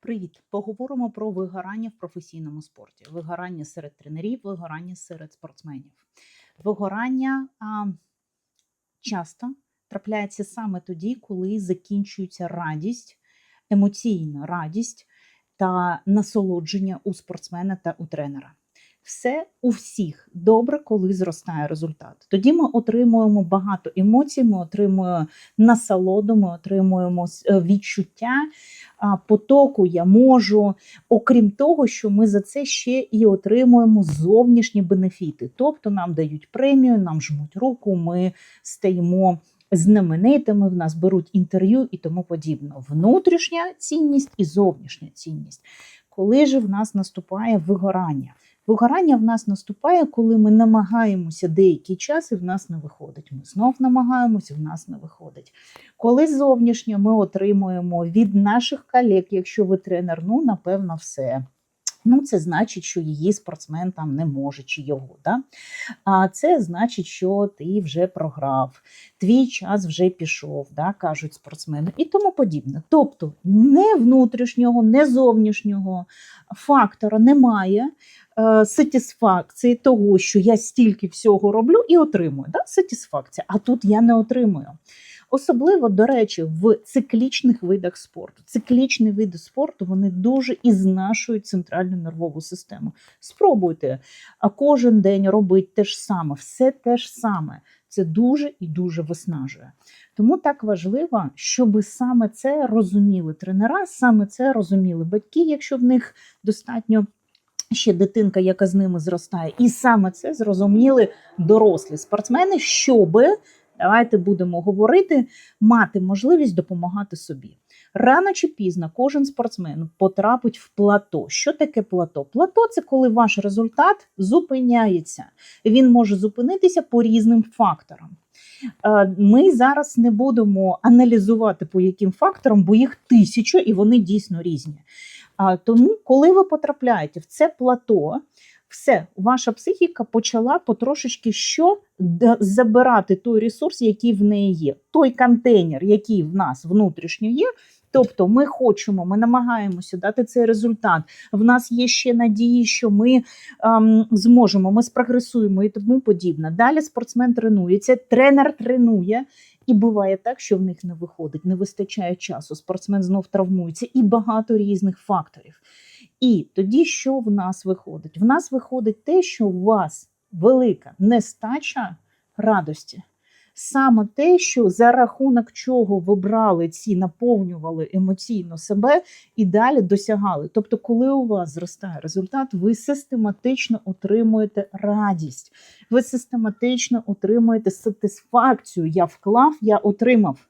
Привіт! Поговоримо про вигорання в професійному спорті. Вигорання серед тренерів, вигорання серед спортсменів. Вигорання часто трапляється саме тоді, коли закінчується радість, емоційна радість та насолодження у спортсмена та у тренера. Все у всіх добре, коли зростає результат. Тоді ми отримуємо багато емоцій, ми отримуємо насолоду, ми отримуємо відчуття потоку «я можу». Окрім того, що ми за це ще і отримуємо зовнішні бенефіти. Тобто нам дають премію, нам жмуть руку, ми стаємо знаменитими, в нас беруть інтерв'ю і тому подібне. Внутрішня цінність і зовнішня цінність. Коли ж в нас наступає вигорання? Вигорання в нас наступає, коли ми намагаємося деякий час і в нас не виходить. Ми знов намагаємося, в нас не виходить. Коли зовнішньо ми отримуємо від наших колег, якщо ви тренер, напевно, все. Це значить, що її спортсмен там не може, чи його. Да? А це значить, що ти вже програв, твій час вже пішов, да? Кажуть спортсмени, і тому подібне. Тобто не внутрішнього, не зовнішнього фактора немає сатисфакції того, що я стільки всього роблю і отримую. Да? Сатисфакція, а тут я не отримую. Особливо, до речі, в циклічних видах спорту. Циклічні види спорту, вони дуже і знашують центральну нервову систему. Спробуйте кожен день робити те ж саме, все те ж саме. Це дуже і дуже виснажує. Тому так важливо, щоб саме це розуміли тренера, саме це розуміли батьки, якщо в них достатньо ще дитинка, яка з ними зростає. І саме це зрозуміли дорослі спортсмени, щоби, давайте будемо говорити, мати можливість допомагати собі. Рано чи пізно кожен спортсмен потрапить в плато. Що таке плато? Плато – це коли ваш результат зупиняється. Він може зупинитися по різним факторам. Ми зараз не будемо аналізувати по яким факторам, бо їх 1000 і вони дійсно різні. Тому, коли ви потрапляєте в це плато, все, ваша психіка почала потрошечки забирати той ресурс, який в неї є. Той контейнер, який в нас внутрішньо є, тобто ми хочемо, ми намагаємося дати цей результат. В нас є ще надії, що ми зможемо, ми спрогресуємо і тому подібне. Далі спортсмен тренується, тренер тренує. І буває так, що в них не виходить, не вистачає часу, спортсмен знов травмується і багато різних факторів. І тоді що в нас виходить? В нас виходить те, що у вас велика нестача радості. Саме те, що за рахунок чого ви брали наповнювали емоційно себе і далі досягали. Тобто, коли у вас зростає результат, ви систематично отримуєте радість. Ви систематично отримуєте сатисфакцію. Я вклав, я отримав.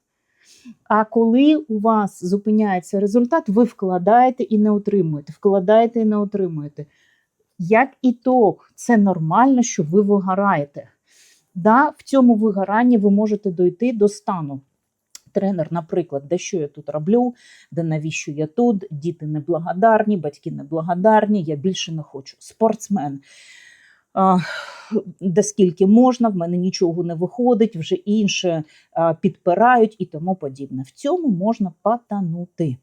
А коли у вас зупиняється результат, ви вкладаєте і не отримуєте, вкладаєте і не отримуєте. Як ітог, це нормально, що ви вигораєте. Да, в цьому вигоранні ви можете дойти до стану. Тренер, наприклад, де що я тут роблю, де навіщо я тут, діти неблагодарні, батьки неблагодарні, я більше не хочу. Спортсмен, де скільки можна, в мене нічого не виходить, вже інше підпирають і тому подібне. В цьому можна потонути.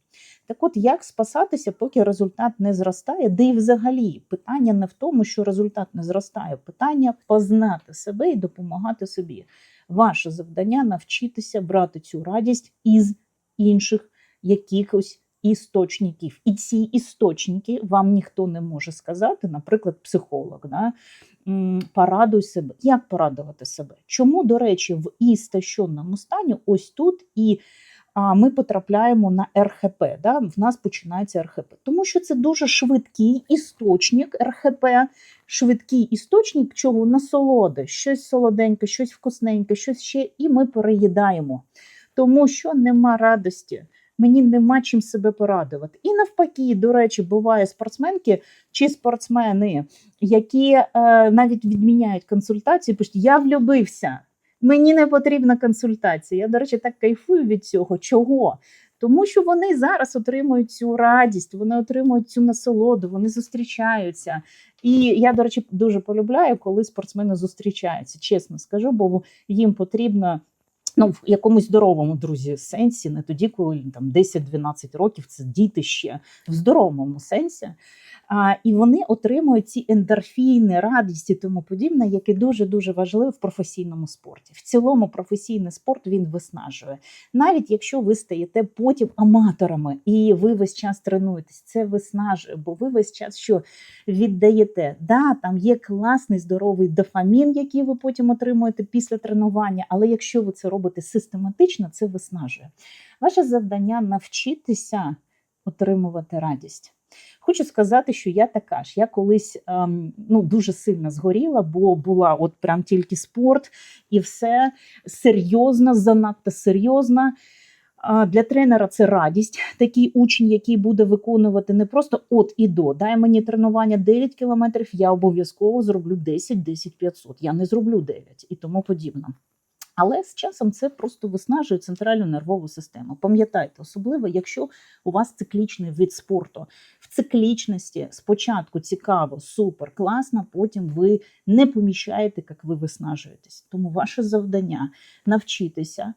Так от, як спасатися, поки результат не зростає, де і взагалі питання не в тому, що результат не зростає, питання познати себе і допомагати собі. Ваше завдання – навчитися брати цю радість із інших якихось істочників. І ці істочники вам ніхто не може сказати, наприклад, психолог. Да? Порадуй себе. Як порадувати себе? Чому, до речі, в істощеному стані ось тут і ми потрапляємо на РХП, да? В нас починається РХП. Тому що це дуже швидкий істочник РХП, швидкий істочник чого? Насолоди. Щось солоденьке, щось вкусненьке, щось ще, і ми переїдаємо. Тому що нема радості. Мені нема чим себе порадувати. І навпаки, до речі, буває спортсменки чи спортсмени, які навіть відміняють консультації, пишуть, я влюбився. Мені не потрібна консультація. Я, до речі, так кайфую від цього. Чого? Тому що вони зараз отримують цю радість, вони отримують цю насолоду, вони зустрічаються. І я, до речі, дуже полюбляю, коли спортсмени зустрічаються, чесно скажу, бо їм потрібно Ну, в якомусь здоровому, друзі, сенсі, не тоді, коли їм там 10-12 років, це діти ще, в здоровому сенсі. І вони отримують ці ендорфіни, радість і тому подібне, яке дуже-дуже важливо в професійному спорті. В цілому професійний спорт, він виснажує. Навіть якщо ви стаєте потім аматорами і ви весь час тренуєтесь, це виснажує, бо ви весь час що віддаєте. Да, там є класний здоровий дофамін, який ви потім отримуєте після тренування, але якщо ви це робите систематично, це виснажує. Ваше завдання – навчитися отримувати радість. Хочу сказати, що я така ж. Я колись дуже сильно згоріла, бо була от прям тільки спорт і все серйозно, занадто серйозно. Для тренера це радість, такий учень, який буде виконувати не просто от і до. Дай мені тренування 9 кілометрів, я обов'язково зроблю 10-500. Я не зроблю 9 і тому подібне. Але з часом це просто виснажує центральну нервову систему. Пам'ятайте, особливо, якщо у вас циклічний вид спорту. В циклічності спочатку цікаво, супер, класно, потім ви не помічаєте, як ви виснажуєтесь. Тому ваше завдання – навчитися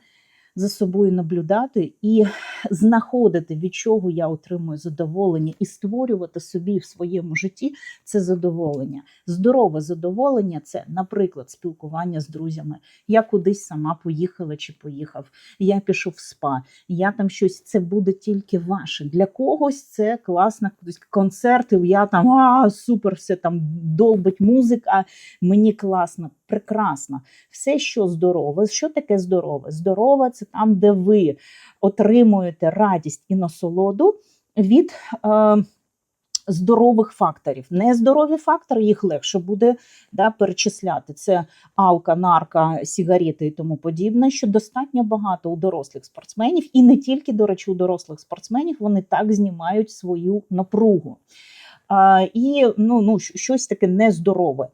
за собою наблюдати і знаходити, від чого я отримую задоволення, і створювати собі в своєму житті це задоволення. Здорове задоволення – це, наприклад, спілкування з друзями. Я кудись сама поїхала чи поїхав, я пішов в спа, я там щось, це буде тільки ваше. Для когось це класно, концерти, я там, супер, все там долбить музика, мені класно, прекрасно. Все, що здорове. Що таке здорове? Здорове – це там, де ви отримуєте радість і насолоду від здорових факторів. Нездорові фактори, їх легше буде перечисляти. Це алка, нарка, сигарети і тому подібне, що достатньо багато у дорослих спортсменів. І не тільки, до речі, у дорослих спортсменів, вони так знімають свою напругу. І щось таке нездорове.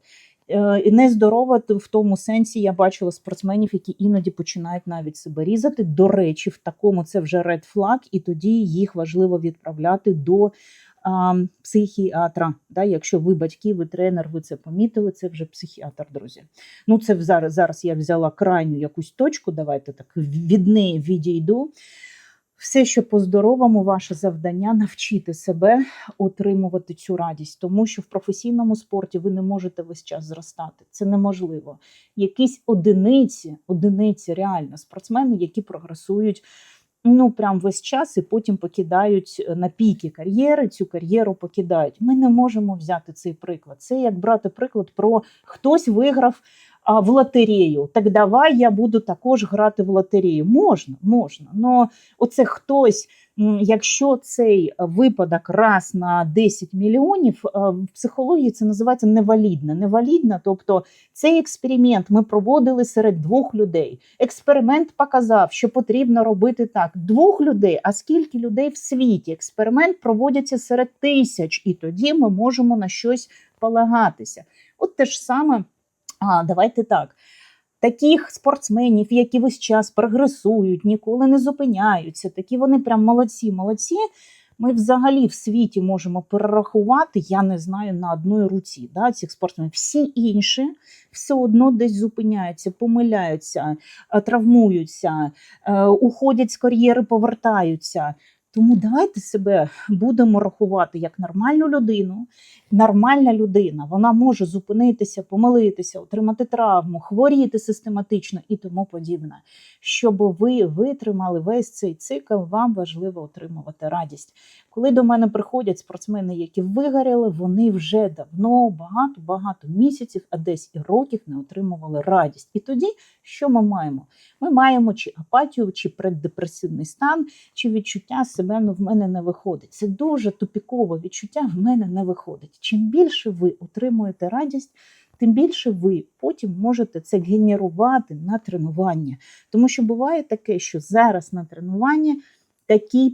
І нездорова в тому сенсі, я бачила спортсменів, які іноді починають навіть себе різати. До речі, в такому це вже red flag, і тоді їх важливо відправляти до психіатра. Якщо ви батьки, ви тренер, ви це помітили, це вже психіатр, друзі. Це зараз я взяла крайню якусь точку, давайте так від неї відійду. Все, що по-здоровому, ваше завдання – навчити себе отримувати цю радість. Тому що в професійному спорті ви не можете весь час зростати. Це неможливо. Якісь одиниці реально спортсмени, які прогресують прям весь час і потім покидають на піки кар'єри, цю кар'єру покидають. Ми не можемо взяти цей приклад. Це як брати приклад про хтось виграв в лотерею, так давай я буду також грати в лотерею. Можна. Но оце хтось, якщо цей випадок раз на 10 мільйонів, в психології це називається невалідна. Тобто цей експеримент ми проводили серед 2 людей. Експеримент показав, що потрібно робити так. 2 людей, а скільки людей в світі? Експеримент проводиться серед 1000, і тоді ми можемо на щось полагатися. От те ж саме. Давайте так. Таких спортсменів, які весь час прогресують, ніколи не зупиняються, такі вони прям молодці. Ми взагалі в світі можемо перерахувати, я не знаю, на одній руці цих спортсменів. Всі інші все одно десь зупиняються, помиляються, травмуються, уходять з кар'єри, повертаються. Тому давайте себе будемо рахувати як нормальну людину. Нормальна людина, вона може зупинитися, помилитися, отримати травму, хворіти систематично і тому подібне. Щоб ви витримали весь цей цикл, вам важливо отримувати радість. Коли до мене приходять спортсмени, які вигоріли, вони вже давно, багато місяців, а десь і років не отримували радість. І тоді що ми маємо? Ми маємо чи апатію, чи преддепресивний стан, чи відчуття себе в мене не виходить. Це дуже тупікове відчуття в мене не виходить. Чим більше ви отримуєте радість, тим більше ви потім можете це генерувати на тренування. Тому що буває таке, що зараз на тренуванні такий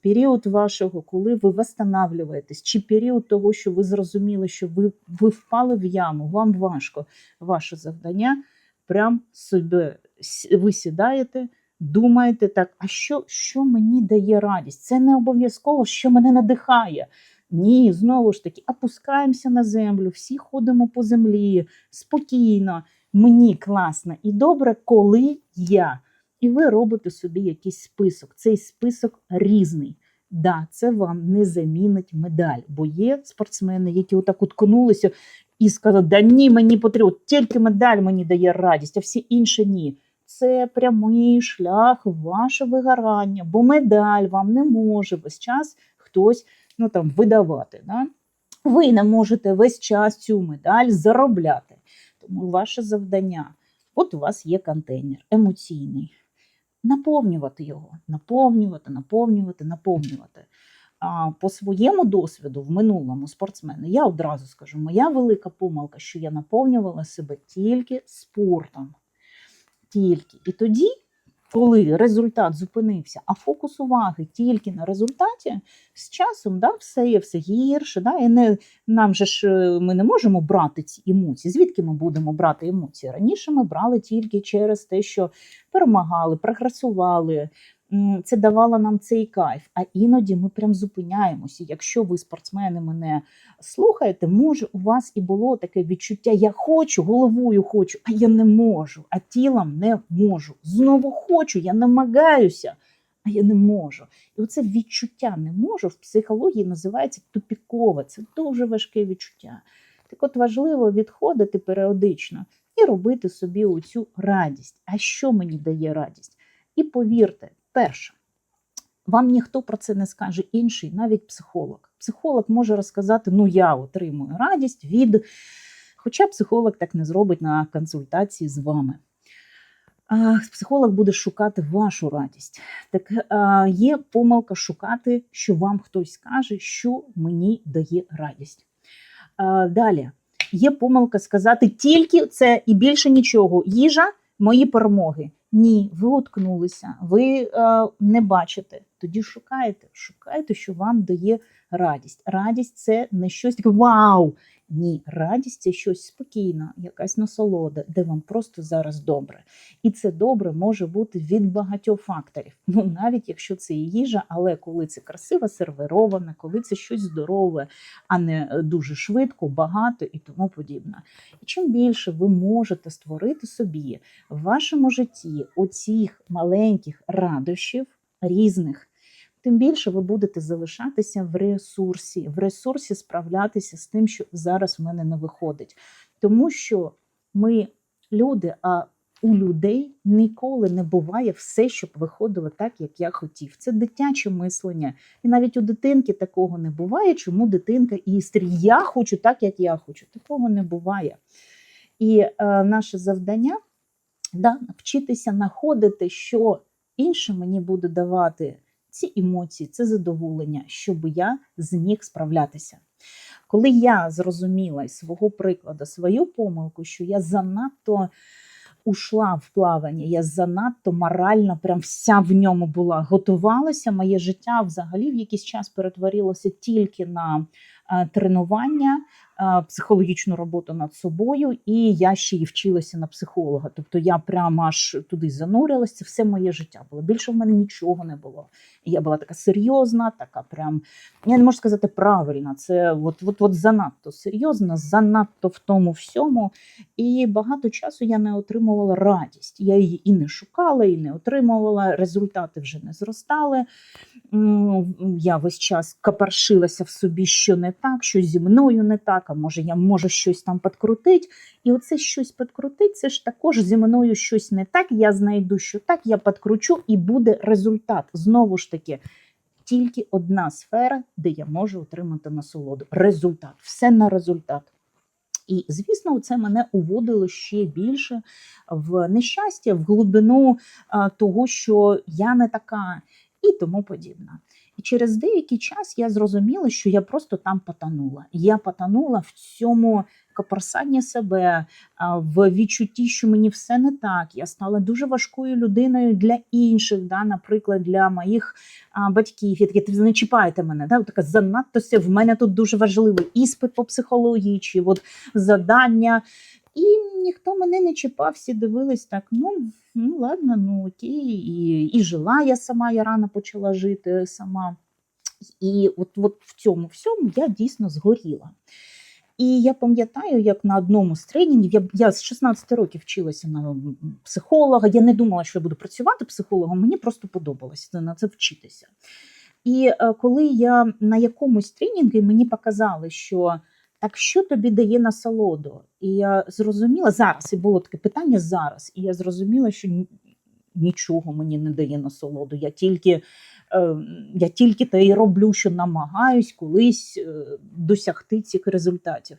період вашого, коли ви восстанавливаєтесь, чи період того, що ви зрозуміли, що ви впали в яму, вам важко. Ваше завдання прям собі, ви сідаєте, думаєте так, а що мені дає радість? Це не обов'язково, що мене надихає. Ні, знову ж таки, опускаємося на землю, всі ходимо по землі, спокійно. Мені класно і добре, коли я і ви робите собі якийсь список. Цей список різний. Да, це вам не замінить медаль, бо є спортсмени, які отак уткнулися і сказали, да ні, мені потрібно, тільки медаль мені дає радість, а всі інші ні. Це прямий шлях в ваше вигорання, бо медаль вам не може весь час хтось видавати. Да? Ви не можете весь час цю медаль заробляти. Тому ваше завдання, от у вас є контейнер емоційний, наповнювати його, наповнювати. По своєму досвіду в минулому спортсмени, я одразу скажу, моя велика помилка, що я наповнювала себе тільки спортом. Тільки. І тоді, коли результат зупинився, а фокус уваги тільки на результаті, з часом все гірше. І ми не можемо брати ці емоції. Звідки ми будемо брати емоції? Раніше ми брали тільки через те, що перемагали, прогресували, це давало нам цей кайф. А іноді ми прям зупиняємося. Якщо ви, спортсмени, мене слухаєте, може у вас і було таке відчуття, я хочу, головою хочу, а я не можу, а тілом не можу. Знову хочу, я намагаюся, а я не можу. І оце відчуття не можу в психології називається тупікове. Це дуже важке відчуття. Так от важливо відходити періодично і робити собі оцю радість. А що мені дає радість? І повірте, перше, вам ніхто про це не скаже інший, навіть психолог. Психолог може розказати, я отримую радість від, хоча психолог так не зробить на консультації з вами. Психолог буде шукати вашу радість. Так є помилка шукати, що вам хтось скаже, що мені дає радість. Далі, є помилка сказати тільки це і більше нічого. Їжа, мої перемоги. Ні, ви уткнулися, ви не бачите. Тоді шукайте, що вам дає радість. Радість – це не щось таке вау. Ні, радість – це щось спокійне, якась насолода, де вам просто зараз добре. І це добре може бути від багатьох факторів. Навіть якщо це і їжа, але коли це красиво сервіроване, коли це щось здорове, а не дуже швидко, багато і тому подібне. І чим більше ви можете створити собі в вашому житті оцих маленьких радощів різних, тим більше ви будете залишатися в ресурсі справлятися з тим, що зараз в мене не виходить. Тому що ми люди, а у людей ніколи не буває все, щоб виходило так, як я хотів. Це дитяче мислення. І навіть у дитинки такого не буває, чому дитинка істрі. Я хочу так, як я хочу. Такого не буває. І наше завдання навчитися знаходити, що інше мені буде давати ці емоції, це задоволення, щоб я зміг справлятися. Коли я зрозуміла із свого прикладу свою помилку, що я занадто ушла в плавання, я занадто морально прям вся в ньому була, готувалася, моє життя взагалі в якийсь час перетворилося тільки на тренування, психологічну роботу над собою, і я ще й вчилася на психолога. Тобто я прямо аж туди занурилася, це все моє життя було. Більше в мене нічого не було. І я була така серйозна, така прям, я не можу сказати правильно, це от занадто серйозна, занадто в тому всьому. І багато часу я не отримувала радість. Я її і не шукала, і не отримувала, результати вже не зростали. Я весь час капаршилася в собі, що не так, що зі мною не так, а може я можу щось там підкрутити. І оце щось підкрутити, це ж також зі мною щось не так, я знайду, що так, я підкручу і буде результат. Знову ж таки, тільки одна сфера, де я можу отримати насолоду. Результат. Все на результат. І, звісно, це мене уводило ще більше в нещастя, в глибину того, що я не така і тому подібне. І через деякий час я зрозуміла, що я просто там потонула. Я потонула в цьому копорсанні себе, в відчутті, що мені все не так. Я стала дуже важкою людиною для інших, наприклад, для моїх батьків. Я таке, не чіпайте мене, така занадто в мене тут дуже важливий іспит по психології, чи завдання. І ніхто мене не чіпав, всі дивились так, ладно, окей. І жила я сама, я рано почала жити сама. І от в цьому всьому я дійсно згоріла. І я пам'ятаю, як на одному з тренінгів, я з 16 років вчилася на психолога, я не думала, що я буду працювати психологом, мені просто подобалося на це вчитися. І коли я на якомусь тренінгу, мені показали, що так що тобі дає насолоду? І я зрозуміла зараз, і було таке питання зараз, і я зрозуміла, що нічого мені не дає насолоду. Я тільки те й роблю, що намагаюсь колись досягти цих результатів.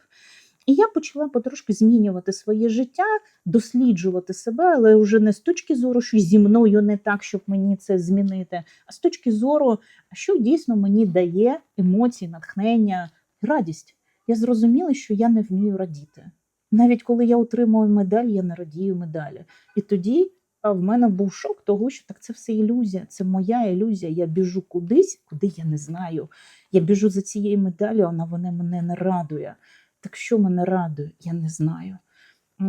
І я почала потрошки змінювати своє життя, досліджувати себе, але вже не з точки зору, що зі мною не так, щоб мені це змінити, а з точки зору, що дійсно мені дає емоції, натхнення, радість. Я зрозуміла, що я не вмію радіти. Навіть коли я отримую медаль, я не радію медалі. І тоді в мене був шок того, що так це все ілюзія, це моя ілюзія. Я біжу кудись, куди я не знаю. Я біжу за цією медаллю, вона мене не радує. Так що мене радує, я не знаю.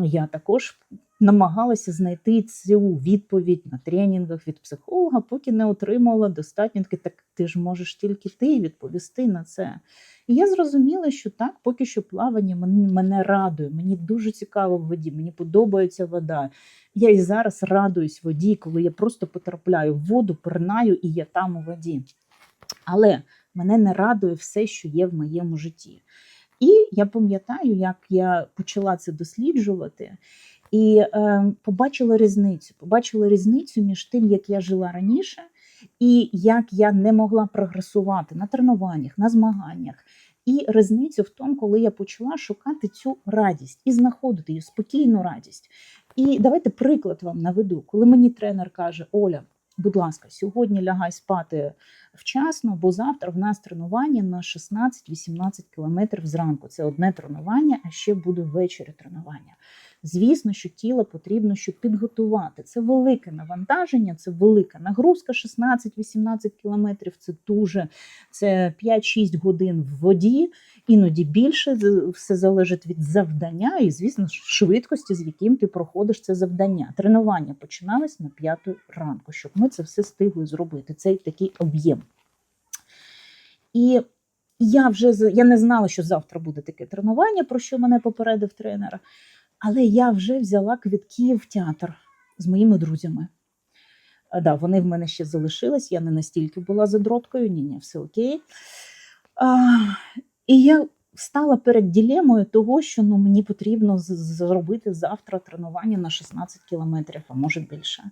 Я також намагалася знайти цю відповідь на тренінгах від психолога, поки не отримала достатньо. Так ти ж можеш тільки ти відповісти на це. І я зрозуміла, що так, поки що плавання мене радує. Мені дуже цікаво в воді, мені подобається вода. Я і зараз радуюсь воді, коли я просто потрапляю в воду, пирнаю і я там у воді. Але мене не радує все, що є в моєму житті. І я пам'ятаю, як я почала це досліджувати, і побачила різницю між тим, як я жила раніше, і як я не могла прогресувати на тренуваннях, на змаганнях. І різницю в тому, коли я почала шукати цю радість і знаходити її, спокійну радість. І давайте приклад вам наведу. Коли мені тренер каже: Оля, будь ласка, сьогодні лягай спати вчасно, бо завтра в нас тренування на 16-18 кілометрів зранку. Це одне тренування, а ще буде ввечері тренування. Звісно, що тіло потрібно, щоб підготувати. Це велике навантаження, це велика нагрузка, 16-18 кілометрів, це 5-6 годин в воді, іноді більше, все залежить від завдання і, звісно, швидкості, з яким ти проходиш це завдання. Тренування починалось на 5 ранку, щоб ми це все встигли зробити, цей такий об'єм. І я не знала, що завтра буде таке тренування, про що мене попередив тренер, але я вже взяла квитки в театр з моїми друзями. Да, вони в мене ще залишились, я не настільки була задроткою, ні, все окей. І я стала перед дилемою того, що мені потрібно зробити завтра тренування на 16 кілометрів, а може більше.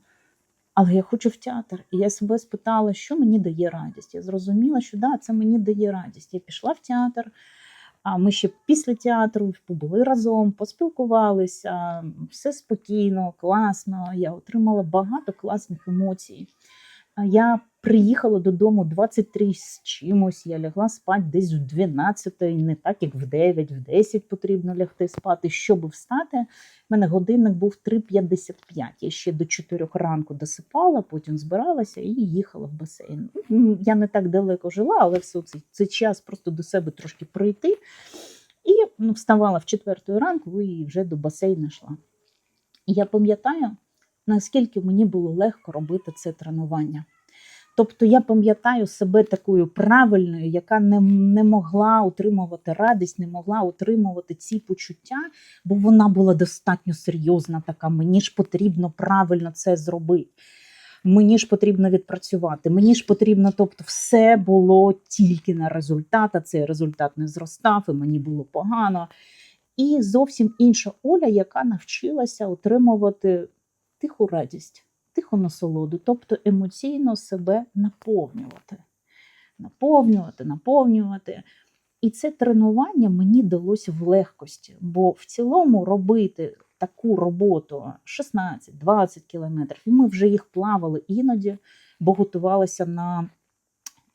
Але я хочу в театр. І я себе спитала, що мені дає радість. Я зрозуміла, що да, це мені дає радість. Я пішла в театр, а ми ще після театру побули разом, поспілкувалися, все спокійно, класно. Я отримала багато класних емоцій. Я приїхала додому 23 з чимось, я лягла спати десь в 12, не так, як в 9, в 10 потрібно лягти спати, щоб встати. У мене годинник був 3:55, я ще до 4 ранку досипала, потім збиралася і їхала в басейн. Я не так далеко жила, але все цей час просто до себе трошки пройти. І вставала в 4 ранку і вже до басейну йшла. І я пам'ятаю, наскільки мені було легко робити це тренування. Тобто я пам'ятаю себе такою правильною, яка не могла утримувати радість, не могла утримувати ці почуття, бо вона була достатньо серйозна така. Мені ж потрібно правильно це зробити. Мені ж потрібно відпрацювати, мені ж потрібно, тобто все було тільки на результат, а цей результат не зростав, і мені було погано. І зовсім інша Оля, яка навчилася отримувати тиху радість, тиху насолоду, тобто емоційно себе наповнювати. І це тренування мені далося в легкості, бо в цілому робити таку роботу 16-20 кілометрів, і ми вже їх плавали іноді, бо готувалися на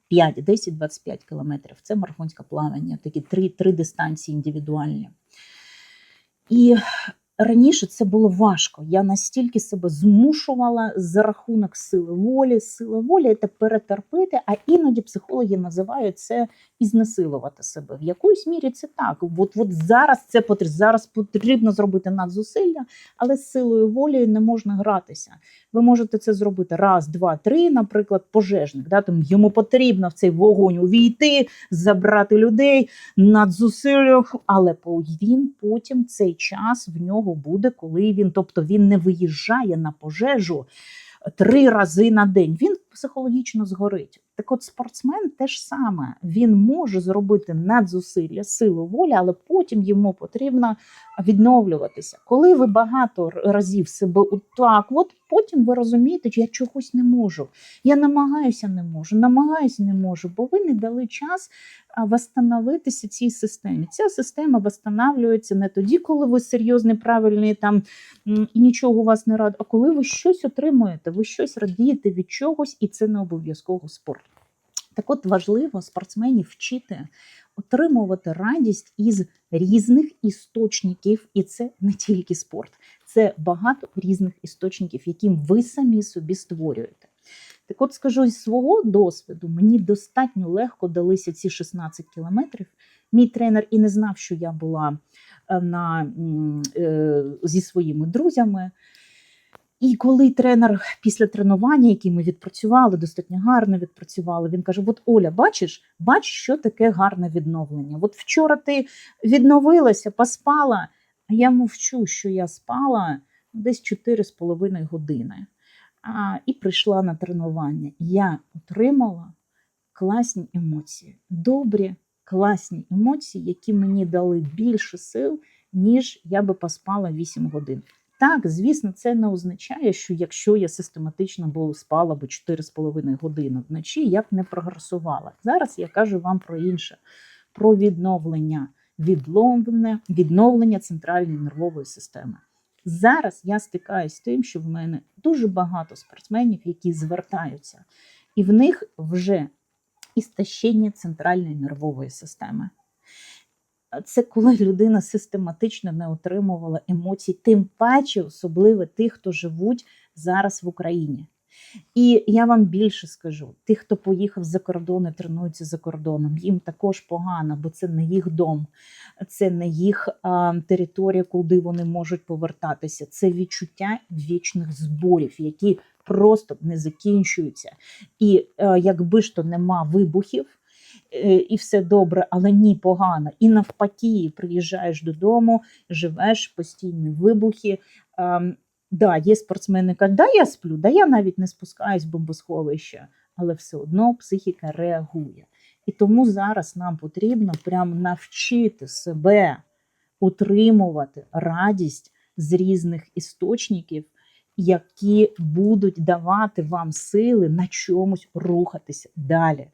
5, 10, 25 кілометрів. Це марафонське плавання, такі три дистанції індивідуальні. І раніше це було важко. Я настільки себе змушувала за рахунок сили волі. Сила волі – це перетерпіти, а іноді психологи називають це і знесилувати себе. В якоїсь мірі це так. От зараз потрібно зробити надзусилля, але з силою волі не можна гратися. Ви можете це зробити раз, два, три, наприклад, пожежник. Да, там йому потрібно в цей вогонь увійти, забрати людей, надзусиллях, але він потім цей час в нього буде, коли він не виїжджає на пожежу 3 рази на день, він психологічно згорить. Так от спортсмен теж саме, він може зробити надзусилля, силу волі, але потім йому потрібно відновлюватися. Коли ви багато разів себе потім ви розумієте, що я чогось не можу, я намагаюся не можу, бо ви не дали час восстановитися цій системі. Ця система восстанавлюється не тоді, коли ви серйозний, правильний і нічого у вас не радить, а коли ви щось отримуєте, ви щось радієте від чогось, і це не обов'язково спорт. Так от важливо спортсменів вчити отримувати радість із різних істочників, і це не тільки спорт, це багато різних істочників, які ви самі собі створюєте. Так от скажу зі свого досвіду, мені достатньо легко далися ці 16 кілометрів. Мій тренер і не знав, що я була зі своїми друзями. І коли тренер після тренування, яке ми відпрацювали, достатньо гарно відпрацювали, він каже, от Оля, бачиш, що таке гарне відновлення. От вчора ти відновилася, поспала, а я мовчу, що я спала десь 4,5 години. І прийшла на тренування. Я отримала класні емоції, добрі, класні емоції, які мені дали більше сил, ніж я би поспала 8 годин. Так, звісно, це не означає, що якщо я систематично спала б 4,5 години вночі, я б не прогресувала. Зараз я кажу вам про інше, про відновлення центральної нервової системи. Зараз я стикаюся з тим, що в мене дуже багато спортсменів, які звертаються, і в них вже істощення центральної нервової системи. Це коли людина систематично не отримувала емоцій, тим паче, особливо тих, хто живуть зараз в Україні. І я вам більше скажу, тих, хто поїхав за кордон і тренується за кордоном, їм також погано, бо це не їх дом, це не їх територія, куди вони можуть повертатися. Це відчуття вічних зборів, які просто не закінчуються. І якби ж то нема вибухів, і все добре, але ні, погано. І навпаки, приїжджаєш додому, живеш, постійні вибухи. Є спортсмени, кажуть, я сплю, я навіть не спускаюсь в бомбосховище, але все одно психіка реагує. І тому зараз нам потрібно прямо навчити себе утримувати радість з різних істочників, які будуть давати вам сили на чомусь рухатися далі.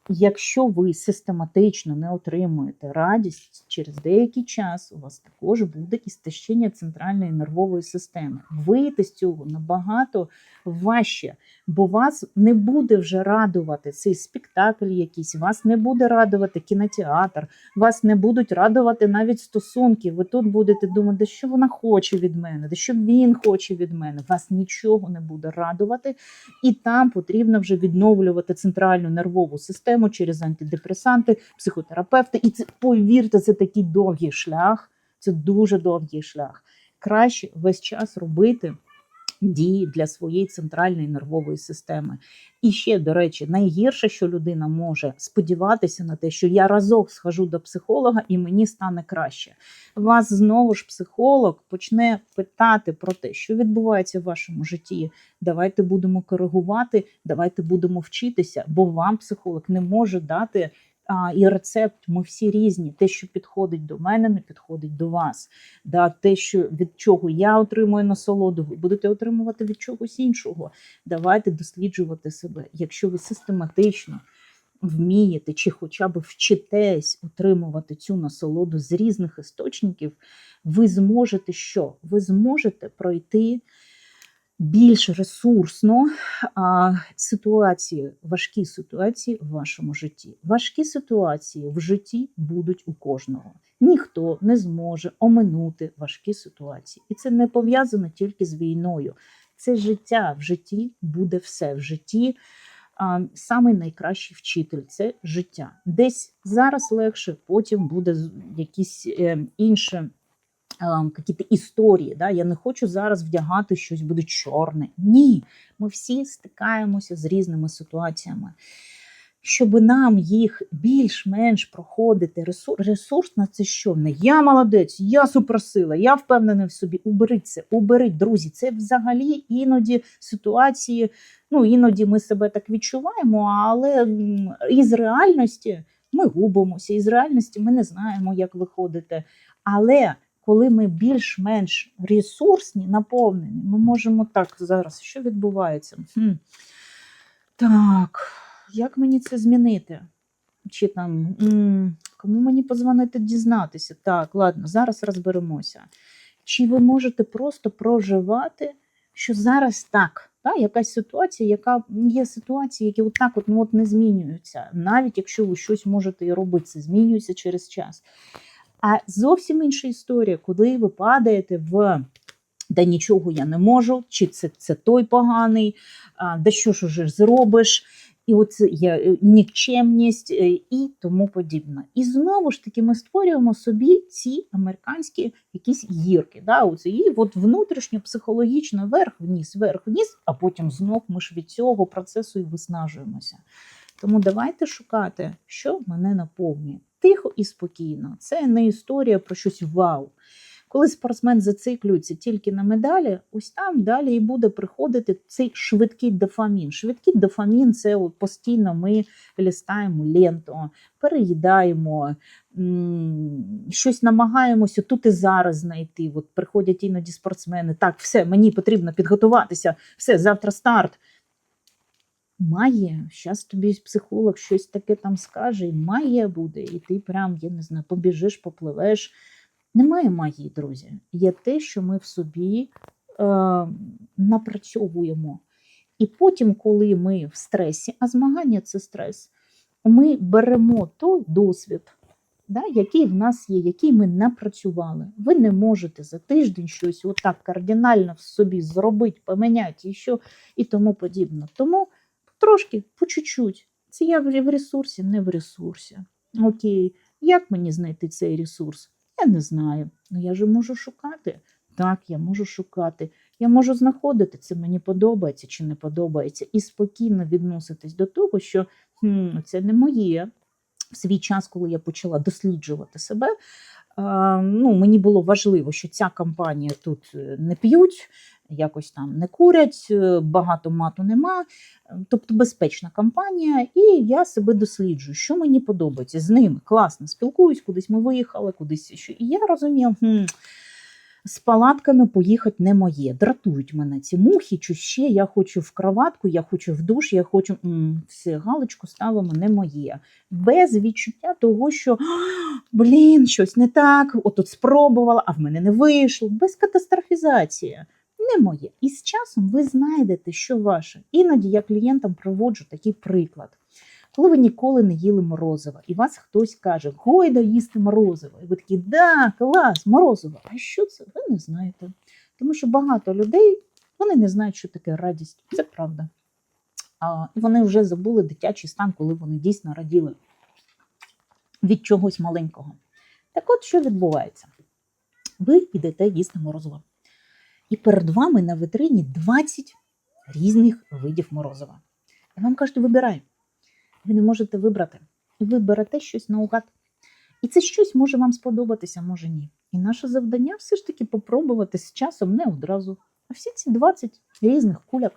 Якщо ви систематично не отримуєте радість, через деякий час у вас також буде істощення центральної нервової системи. Вийти з цього набагато важче, бо вас не буде вже радувати цей спектакль якийсь, вас не буде радувати кінотеатр, вас не будуть радувати навіть стосунки. Ви тут будете думати, що вона хоче від мене, що він хоче від мене. Вас нічого не буде радувати, і там потрібно вже відновлювати центральну нервову систему через антидепресанти, психотерапевти. І це, повірте, це такий довгий шлях, це дуже довгий шлях. Краще весь час робити дії для своєї центральної нервової системи. І ще, до речі, найгірше, що людина може сподіватися на те, що я разок схожу до психолога і мені стане краще. Вас знову ж психолог почне питати про те, що відбувається в вашому житті. Давайте будемо коригувати, давайте будемо вчитися, бо вам психолог не може дати і рецепт, ми всі різні. Те, що підходить до мене, не підходить до вас. Те, від чого я отримую насолоду, ви будете отримувати від чогось іншого. Давайте досліджувати себе. Якщо ви систематично вмієте чи хоча б вчитесь отримувати цю насолоду з різних істочників, ви зможете що? Ви зможете пройти більш ресурсно важкі ситуації в вашому житті. Важкі ситуації в житті будуть у кожного. Ніхто не зможе оминути важкі ситуації. І це не пов'язано тільки з війною. Це життя. В житті буде все. В житті самий найкращий вчитель – це життя. Десь зараз легше, потім буде якісь інші якісь історії. Да? Я не хочу зараз вдягати щось буде чорне. Ні, ми всі стикаємося з різними ситуаціями. Щоб нам їх більш-менш проходити, ресурс на це що? Не я молодець, я суперсила, я впевнений в собі. Уберіть це, уберіть, друзі. Це взагалі іноді ситуації, іноді ми себе так відчуваємо, але із реальності ми губимося, із реальності ми не знаємо, як виходити. Але коли ми більш-менш ресурсні, наповнені, ми можемо так, зараз, що відбувається? Так, як мені це змінити? Чи там, кому мені подзвонити, дізнатися? Так, ладно, зараз розберемося. Чи ви можете просто проживати, що зараз так, якась ситуація, яка є ситуації, які отак не змінюються. Навіть якщо ви щось можете і робити, це змінюється через час. А зовсім інша історія, коли ви падаєте в «да нічого я не можу», чи це той поганий, «да що ж уже зробиш», і оце є нікчемність і тому подібне. І знову ж таки ми створюємо собі ці американські якісь гірки. І внутрішньо, психологічно вверх-вниз, а потім знов ми ж від цього процесу і виснажуємося. Тому давайте шукати, що мене наповнює. Тихо і спокійно. Це не історія про щось вау. Коли спортсмен зациклюється тільки на медалі, ось там далі і буде приходити цей швидкий дофамін. Швидкий дофамін – це постійно ми листаємо ленту, переїдаємо, щось намагаємося тут і зараз знайти. Приходять іноді спортсмени, так, все, мені потрібно підготуватися, все, завтра старт. Має, зараз тобі психолог щось таке там скаже, і магія буде, і ти прям, я не знаю, побіжиш, попливеш. Немає магії, друзі. Є те, що ми в собі напрацьовуємо. І потім, коли ми в стресі, а змагання – це стрес, ми беремо той досвід, який в нас є, який ми напрацювали. Ви не можете за тиждень щось отак кардинально в собі зробити, поміняти і тому подібне. Тому трошки, по чуть-чуть. Це я в ресурсі, не в ресурсі. Окей, як мені знайти цей ресурс? Я не знаю. Я же можу шукати. Так, я можу шукати. Я можу знаходити, це мені подобається чи не подобається. І спокійно відноситись до того, що це не моє. В свій час, коли я почала досліджувати себе, мені було важливо, що ця компанія тут не п'ють, якось там не курять, багато мату нема, тобто безпечна компанія, і я себе досліджую, що мені подобається. З ними класно спілкуюсь, кудись ми виїхали, кудись ще. І я розумію, з палатками поїхати не моє. Дратують мене ці мухи, чи ще, я хочу в кроватку, я хочу в душ, я хочу, все, галочку ставимо, не моє. Без відчуття того, що, щось не так, отут спробувала, а в мене не вийшло. Без катастрофізації. Не моє. І з часом ви знайдете, що ваше. Іноді я клієнтам проводжу такий приклад. Коли ви ніколи не їли морозиво, і вас хтось каже, гойда їсти морозиво. І ви такі, да, клас, морозиво. А що це? Ви не знаєте. Тому що багато людей, вони не знають, що таке радість. Це правда. І вони вже забули дитячий стан, коли вони дійсно раділи від чогось маленького. Так от, що відбувається? Ви йдете їсти морозиво. І перед вами на вітрині 20 різних видів морозива. І вам кажуть, вибирай. Ви не можете вибрати. І ви берете щось наугад. І це щось може вам сподобатися, може ні. І наше завдання все ж таки попробувати з часом не одразу, а всі ці 20 різних куляк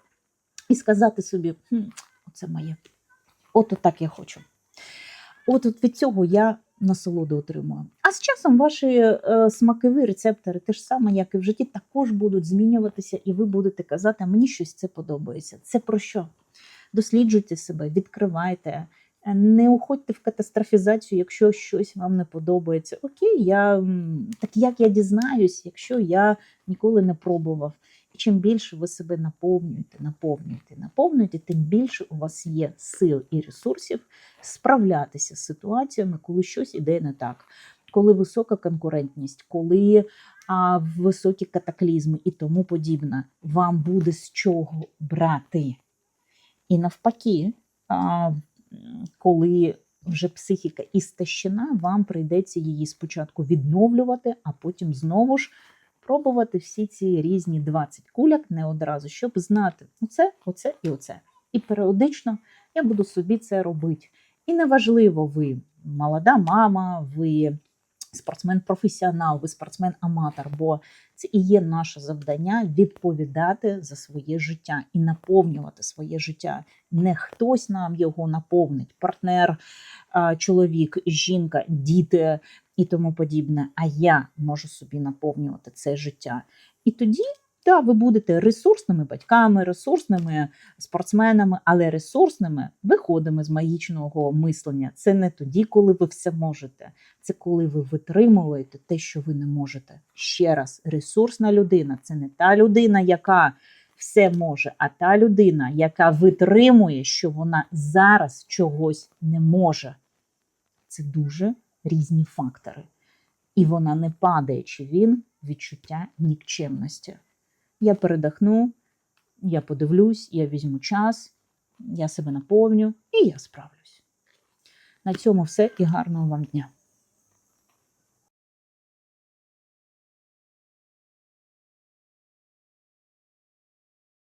і сказати собі, оце моє. От так я хочу. От від цього я насолоду отримую. А з часом ваші смакові рецептори, те ж саме, як і в житті, також будуть змінюватися, і ви будете казати, а мені щось це подобається. Це про що? Досліджуйте себе, відкривайте, не уходьте в катастрофізацію, якщо щось вам не подобається. Окей, так як я дізнаюсь, якщо я ніколи не пробував. І чим більше ви себе наповнюєте, тим більше у вас є сил і ресурсів справлятися з ситуаціями, коли щось іде не так, коли висока конкурентність, коли високі катаклізми і тому подібне. Вам буде з чого брати. І навпаки, коли вже психіка істощена, вам прийдеться її спочатку відновлювати, а потім знову ж пробувати всі ці різні 20 куляк не одразу, щоб знати оце і оце. І періодично я буду собі це робити. І неважливо, ви молода мама, ви спортсмен-професіонал, ви спортсмен-аматор, бо це і є наше завдання відповідати за своє життя і наповнювати своє життя. Не хтось нам його наповнить, партнер, чоловік, жінка, діти і тому подібне, а я можу собі наповнювати це життя. І тоді, так, ви будете ресурсними батьками, ресурсними спортсменами, але ресурсними виходимо з магічного мислення. Це не тоді, коли ви все можете. Це коли ви витримуєте те, що ви не можете. Ще раз, ресурсна людина – це не та людина, яка все може, а та людина, яка витримує, що вона зараз чогось не може. Це дуже різні фактори. І вона не падає, чи він, відчуття нікчемності. Я передихну, я подивлюсь, я візьму час, я себе наповню і я справлюсь. На цьому все і гарного вам дня.